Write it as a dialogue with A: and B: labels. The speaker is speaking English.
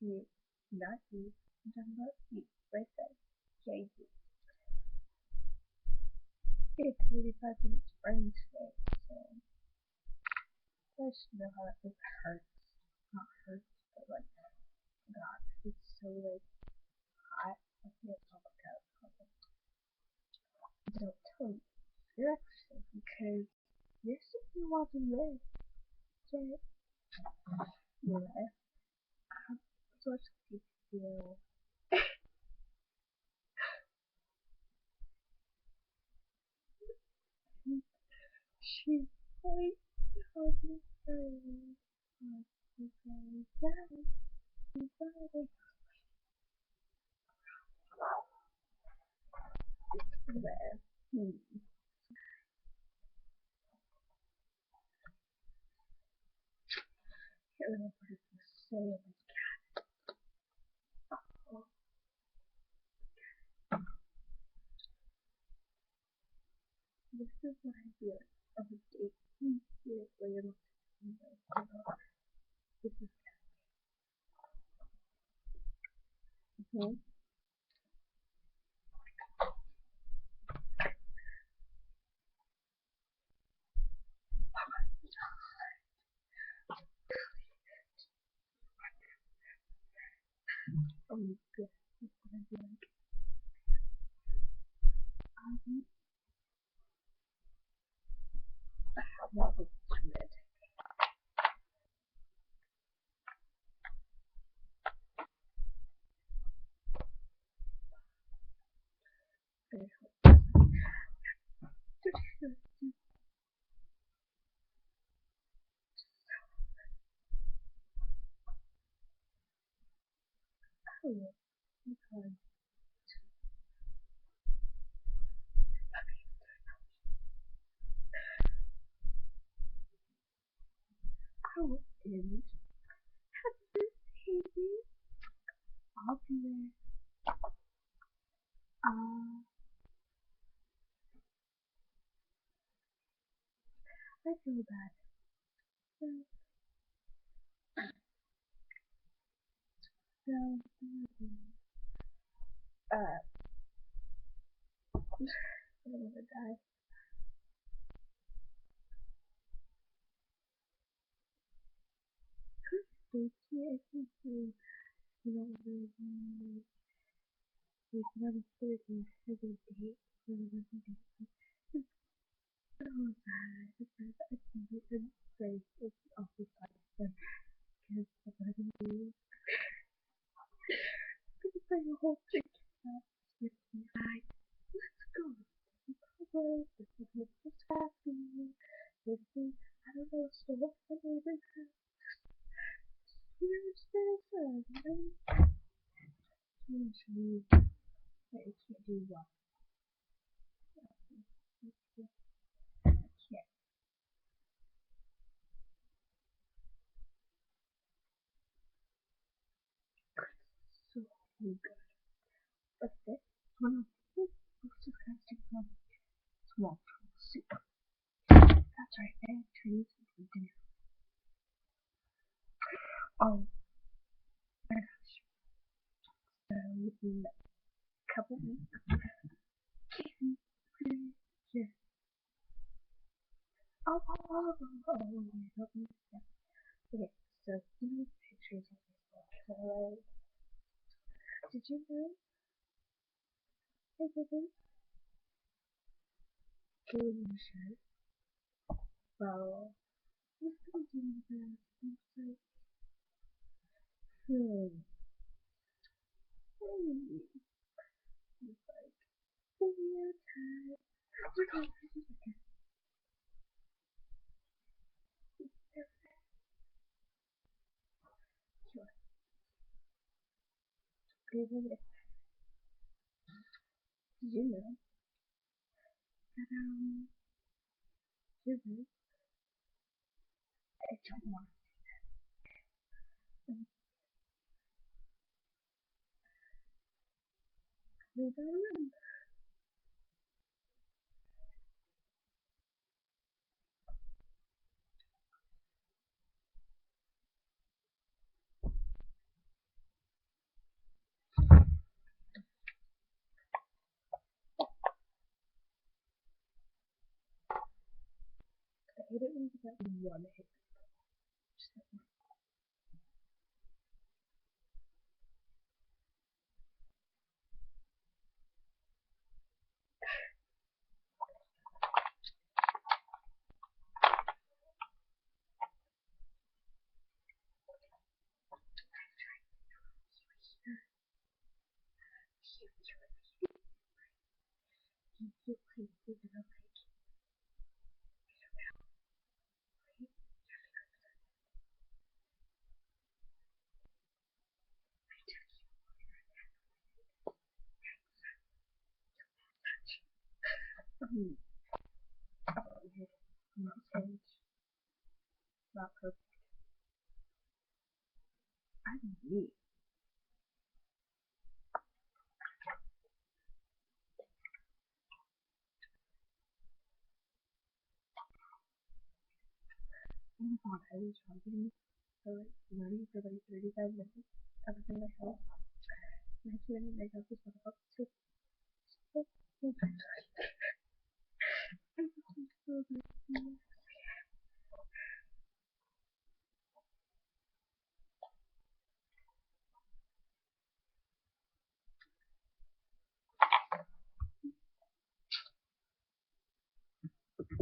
A: you, not you. I'm talking about you, right there. Yeah, you. It's 45 minutes running today, so I should know how it hurts. Not hurts, but like, God, it's so like hot. I can't talk about it. Don't tell me you're exercising because you're simply watching this. Okay? Yeah. So let's keep you. She's like, how do you say? Hmm. Can't remember what it was saying. Oh, this is what I feel of a date. Seriously, I'm this is hmm. Good. That's what I feel like. Um, what was it? Oh, because I was in TV. I'll be there. I feel bad. So, uh, I'm gonna die. Stacy, I think you know, there's not a certain heavy date for the wedding date. It's so sad because I think it's a very, it's awful sad because the wedding day, it's like a whole chick with me, like, let's go. This is what's just happening. This is, I don't know, so what's the neighbor house? Here's this, usually, I can't do what? I can't. So good. But this one of the most disgusting from small soup. That's right, and trees for dinner. Oh my gosh. So in a couple weeks, yes. Help me. Okay, so these pictures of this like, did you know I did this? Shirt. Well, what's going to do that? It's like, hmm, hey, it's like, video time. Okay, sure. Google it. Did you know that, scissors, I don't want to move around. hate it when you get one hit. Just like one. You play the like not sage, not perfect. I'm weak. Oh my god, I was talking for like learning for like 35 minutes. Everything myself. And I can't even make up this motherfucker. I'm so good.